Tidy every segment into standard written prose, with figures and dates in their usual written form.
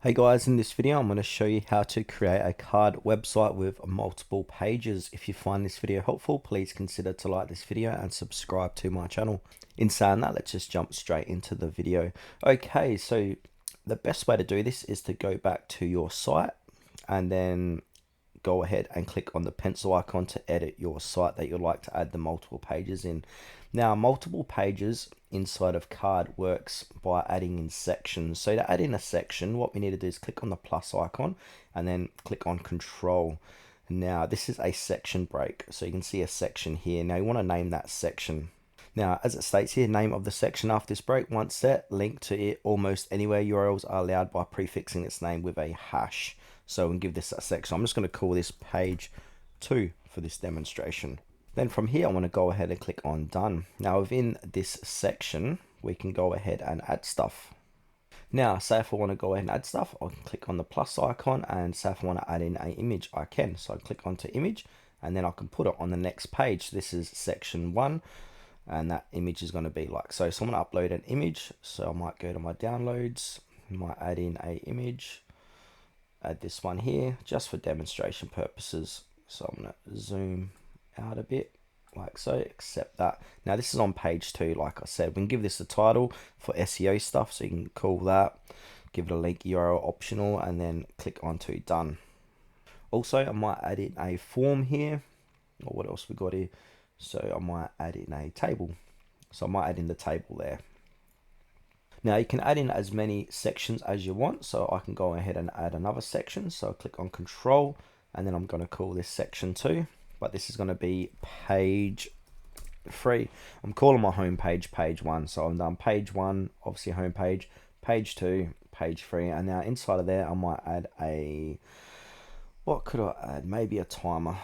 Hey guys, in this video I'm going to show you how to create a card website with multiple pages. If you find this video helpful, please consider to like this video and subscribe to my channel. In saying that, let's just jump straight into the video. Okay, so the best way to do this is to go back to your site and then go ahead and click on the pencil icon to edit your site that you'd like to add the multiple pages in. Now, multiple pages inside of Card works by adding in sections. So to add in a section, what we need to do is click on the plus icon and then click on Control. Now, this is a section break. So you can see a section here. Now you want to name that section. Now, as it states here, name of the section after this break. Once set, link to it almost anywhere. URLs are allowed by prefixing its name with a hash. So we can give this a section. I'm just going to call this page 2 for this demonstration. Then from here, I want to go ahead and click on done. Now within this section, we can go ahead and add stuff. Now, say if I want to go ahead and add stuff, I can click on the plus icon, and say if I want to add in an image, I can. So I click onto image and then I can put it on the next page. This is section 1 and that image is going to be like so. So I'm going to upload an image. So I might go to my downloads, might add in a image, add this one here just for demonstration purposes. So I'm going to zoom out a bit like so, accept that. Now this is on page 2. Like I said, we can give this a title for SEO stuff, so you can call that, give it a link URL optional, and then click onto done. Also, I might add in a form here, or what else we got here. So I might add in a table. So I might add in the table there. Now you can add in as many sections as you want. So I can go ahead and add another section. So I click on Control, and then I'm going to call this section 2. But this is going to be page 3. I'm calling my home page page 1. So I'm done page 1, obviously home page 2, page 3. And now inside of there, I might add a, what could I add? Maybe a timer.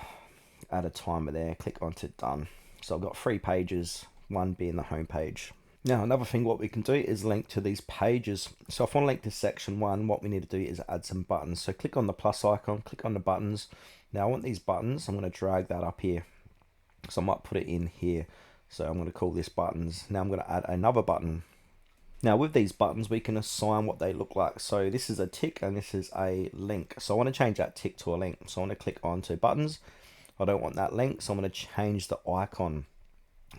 Add a timer there, click onto done. So I've got 3 pages, 1 being the home page. Now another thing what we can do is link to these pages. So if I want to link to section 1, what we need to do is add some buttons. So click on the plus icon, click on the buttons. Now I want these buttons, I'm going to drag that up here. So I might put it in here. So I'm going to call this buttons. Now I'm going to add another button. Now with these buttons, we can assign what they look like. So this is a tick and this is a link. So I want to change that tick to a link. So I want to click onto buttons. I don't want that link, so I'm going to change the icon.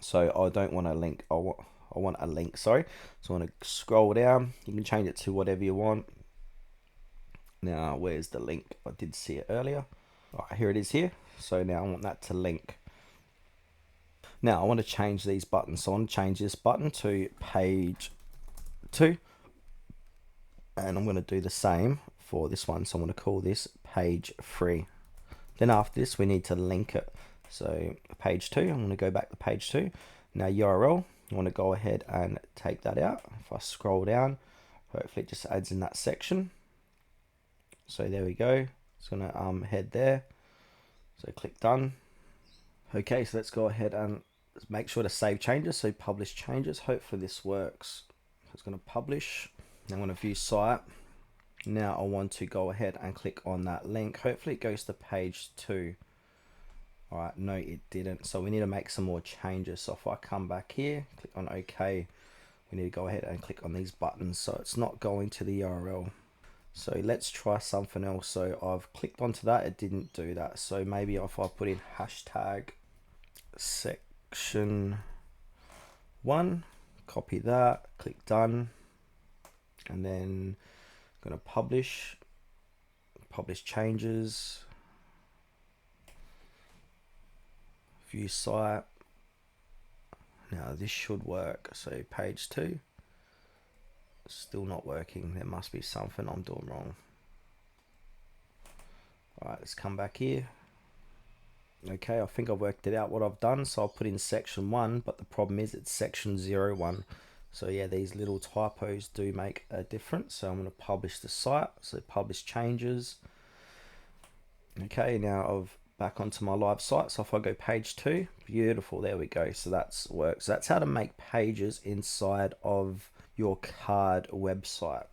So I don't want a link. I want a link, sorry. So I want to scroll down. You can change it to whatever you want. Now, where's the link? I did see it earlier. All right, here it is here. So now I want that to link. Now I want to change these buttons. So I want to change this button to page 2. And I'm going to do the same for this one. So I'm going to call this page 3. Then after this, we need to link it. So page 2, I'm going to go back to page 2. Now URL, I want to go ahead and take that out. If I scroll down, hopefully it just adds in that section. So there we go. It's going to head there. So click done. Okay, so let's go ahead and make sure to save changes. So publish changes. Hopefully this works. It's going to publish. I'm going to view site. Now I want to go ahead and click on that link. Hopefully it goes to page 2. All right, no, it didn't. So we need to make some more changes. So if I come back here, click on OK, we need to go ahead and click on these buttons. So it's not going to the URL. So let's try something else. So I've clicked onto that, it didn't do that. So maybe if I put in hashtag section 1, copy that, click done, and then I'm going to publish changes, view site. Now this should work. So page 2, still not working. There must be something I'm doing wrong. All right, let's come back here. Okay, I think I've worked it out what I've done. So I'll put in section 1, but the problem is it's section 01. So yeah, these little typos do make a difference. So I'm going to publish the site. So publish changes. Okay, now I've back onto my live site. So if I go page 2, beautiful, there we go. So that's works. So that's how to make pages inside of your card website.